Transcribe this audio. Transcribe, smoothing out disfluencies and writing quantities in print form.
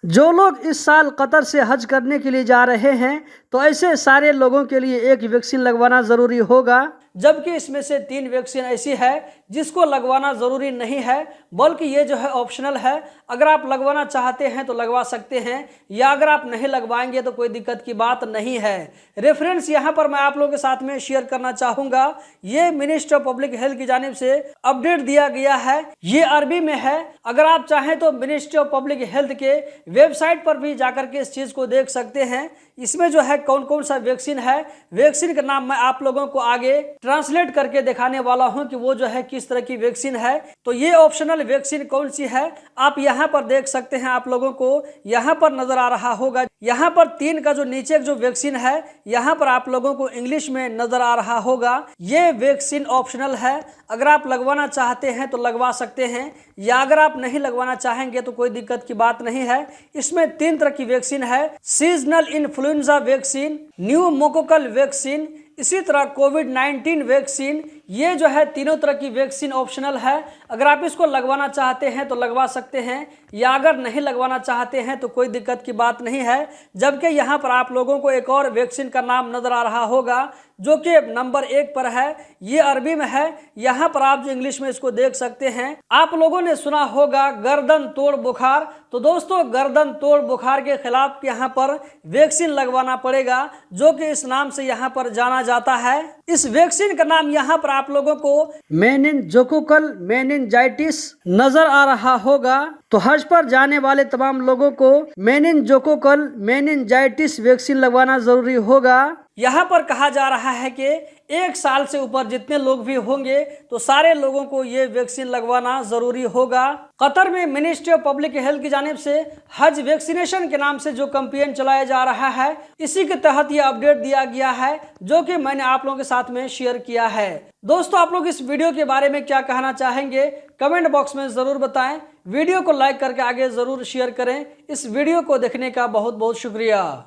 जो लोग इस साल कतर से हज करने के लिए जा रहे हैं तो ऐसे सारे लोगों के लिए एक वैक्सीन लगवाना ज़रूरी होगा, जबकि इसमें से 3 वैक्सीन ऐसी है जिसको लगवाना ज़रूरी नहीं है, बल्कि ये जो है ऑप्शनल है। अगर आप लगवाना चाहते हैं तो लगवा सकते हैं, या अगर आप नहीं लगवाएंगे तो कोई दिक्कत की बात नहीं है। रेफरेंस यहाँ पर मैं आप लोगों के साथ में शेयर करना चाहूँगा। ये मिनिस्ट्री ऑफ पब्लिक हेल्थ की जानिब से अपडेट दिया गया है, ये अरबी में है। अगर आप चाहें तो मिनिस्ट्री ऑफ पब्लिक हेल्थ के वेबसाइट पर भी जाकर के इस चीज़ को देख सकते हैं। इसमें जो है कौन कौन सा वैक्सीन है, वैक्सीन का नाम मैं आप लोगों को आगे ट्रांसलेट करके दिखाने वाला हूं कि वो जो है किस तरह की वैक्सीन है। तो ये ऑप्शनल वैक्सीन कौन सी है आप यहाँ पर देख सकते हैं। आप लोगों को यहाँ पर नजर आ रहा होगा, यहाँ पर 3 का जो नीचे जो वैक्सीन है यहाँ पर आप लोगों को इंग्लिश में नजर आ रहा होगा। ये वैक्सीन ऑप्शनल है, अगर आप लगवाना चाहते हैं तो लगवा सकते हैं, या अगर आप नहीं लगवाना चाहेंगे तो कोई दिक्कत की बात नहीं है। इसमें 3 तरह की वैक्सीन है, seasonal influenza vaccine, pneumococcal vaccine, इसी तरह कोविड-19 वैक्सीन। ये जो है तीनों तरह की वैक्सीन ऑप्शनल है। अगर आप इसको लगवाना चाहते हैं तो लगवा सकते हैं, या अगर नहीं लगवाना चाहते हैं तो कोई दिक्कत की बात नहीं है। जबकि यहाँ पर आप लोगों को एक और वैक्सीन का नाम नजर आ रहा होगा जो कि नंबर 1 पर है, ये अरबी में है। यहाँ पर आप जो इंग्लिश में इसको देख सकते हैं। आप लोगों ने सुना होगा गर्दन तोड़ बुखार, तो दोस्तों गर्दन तोड़ बुखार के खिलाफ यहाँ पर वैक्सीन लगवाना पड़ेगा, जो कि इस नाम से यहाँ पर जाना जाता है। इस वैक्सीन का नाम यहाँ पर आप लोगों को मेनिनजोकोकल मेनिनजाइटिस नजर आ रहा होगा। तो हज पर जाने वाले तमाम लोगों को मेनिनजोकोकल मेनिनजाइटिस वैक्सीन लगवाना जरूरी होगा। यहाँ पर कहा जा रहा है कि 1 साल से ऊपर जितने लोग भी होंगे तो सारे लोगों को ये वैक्सीन लगवाना जरूरी होगा। कतर में मिनिस्ट्री ऑफ पब्लिक हेल्थ की जानिब से हज वैक्सीनेशन के नाम से जो कैंपेन चलाया जा रहा है, इसी के तहत ये अपडेट दिया गया है, जो कि मैंने आप लोगों के साथ में शेयर किया है। दोस्तों आप लोग इस वीडियो के बारे में क्या कहना चाहेंगे कमेंट बॉक्स में जरूर बताएं। वीडियो को लाइक करके आगे जरूर शेयर करें। इस वीडियो को देखने का बहुत बहुत शुक्रिया।